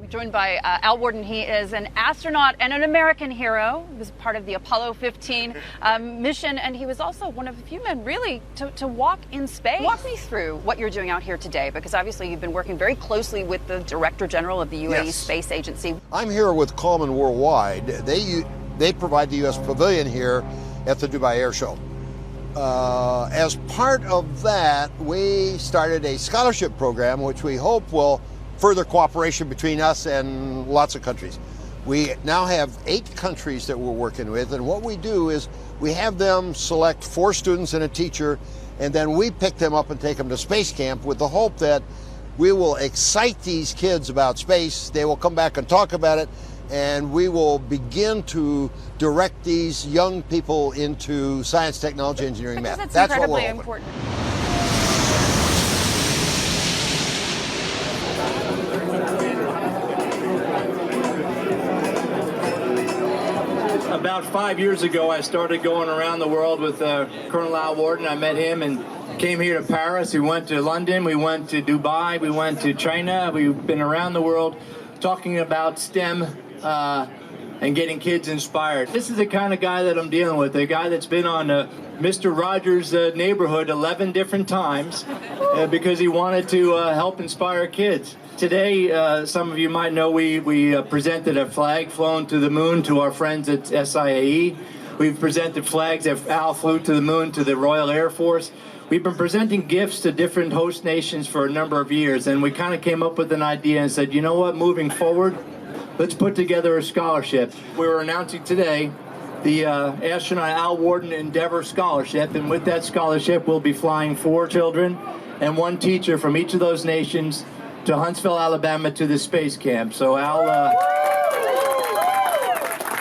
I'm joined by Al Worden. He is an astronaut and an American hero. He was part of the Apollo 15 mission, and he was also one of the few men really to walk in space. Walk me through what you're doing out here today, because obviously you've been working very closely with the Director General of the UAE Space Agency. I'm here with Coleman Worldwide. They provide the U.S. Pavilion here at the Dubai Air Show. As part of that, we started a scholarship program, which we hope will further cooperation between us and lots of countries. We now have 8 countries that we're working with, and what we do is we have them select 4 students and a teacher, and then we pick them up and take them to space camp with the hope that we will excite these kids about space. They will come back and talk about it, and we will begin to direct these young people into science, technology, engineering, math. That's what we're hoping. About 5 years ago, I started going around the world with Colonel Al Worden. I met him and came here to Paris. We went to London, we went to Dubai, we went to China. We've been around the world talking about STEM and getting kids inspired. This is the kind of guy that I'm dealing with, a guy that's been on Mr. Rogers' Neighborhood 11 different times because he wanted to help inspire kids. Today, some of you might know we presented a flag flown to the moon to our friends at SIAE. We've presented flags that Al flew to the moon to the Royal Air Force. We've been presenting gifts to different host nations for a number of years, and we kind of came up with an idea and said, you know what, moving forward, let's put together a scholarship. We were announcing today the astronaut Al Worden Endeavour Scholarship, and with that scholarship, we'll be flying 4 children and 1 teacher from each of those nations to Huntsville, Alabama, to the space camp. So Al,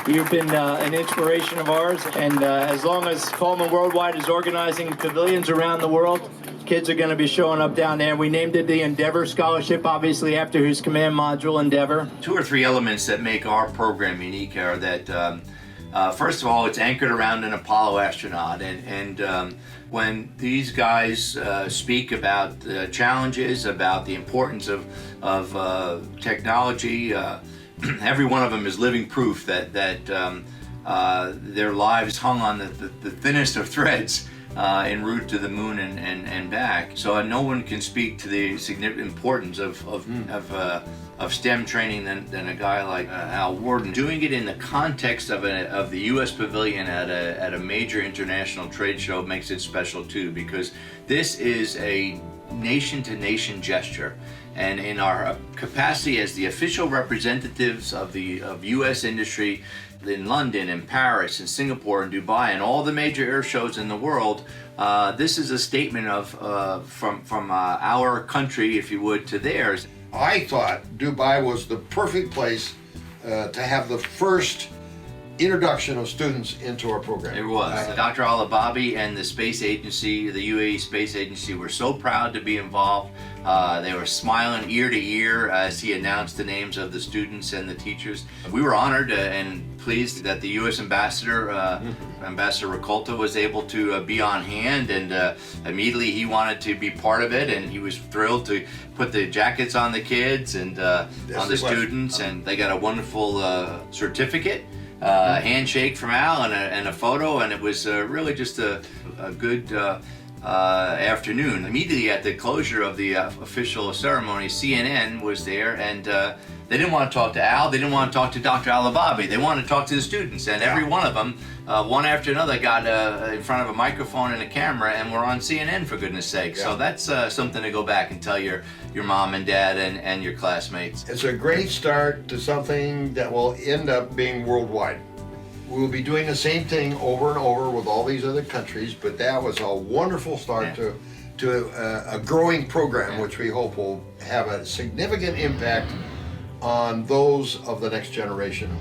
you've been an inspiration of ours, and as long as Coleman Worldwide is organizing pavilions around the world, kids are going to be showing up down there. We named it the Endeavour Scholarship, obviously after his command module, Endeavour. 2 or 3 elements that make our program unique are that, first of all, it's anchored around an Apollo astronaut, and when these guys speak about the challenges, about the importance of technology, every one of them is living proof that their lives hung on the thinnest of threads en route to the moon and back. So no one can speak to the significant importance of STEM training than a guy like Al Worden. Doing it in the context of the U.S. Pavilion at a major international trade show makes it special too, because this is a nation-to-nation gesture. And in our capacity as the official representatives of U.S. industry in London and Paris and Singapore and Dubai and all the major air shows in the world, this is a statement of from our country, if you would, to theirs. I thought Dubai was the perfect place to have the first introduction of students into our program. It was. Dr. Al-Ababi and the space agency, the UAE Space Agency, were so proud to be involved. They were smiling ear to ear as he announced the names of the students and the teachers. We were honored and pleased that the U.S. Ambassador, Ambassador Ricolta, was able to be on hand, and immediately he wanted to be part of it, and he was thrilled to put the jackets on the kids and on the students, and they got a wonderful certificate. Handshake from Al and a photo, and it was really just a good afternoon. Immediately at the closure of the official ceremony, CNN was there, and they didn't want to talk to Al, they didn't want to talk to Dr. Al-Ababi, they wanted to talk to the students, and every one of them, one after another, got in front of a microphone and a camera and were on CNN, for goodness sake. So that's something to go back and tell your mom and dad and your classmates. It's a great start to something that will end up being worldwide. We'll be doing the same thing over and over with all these other countries, but that was a wonderful start to a growing program, which we hope will have a significant impact on those of the next generation.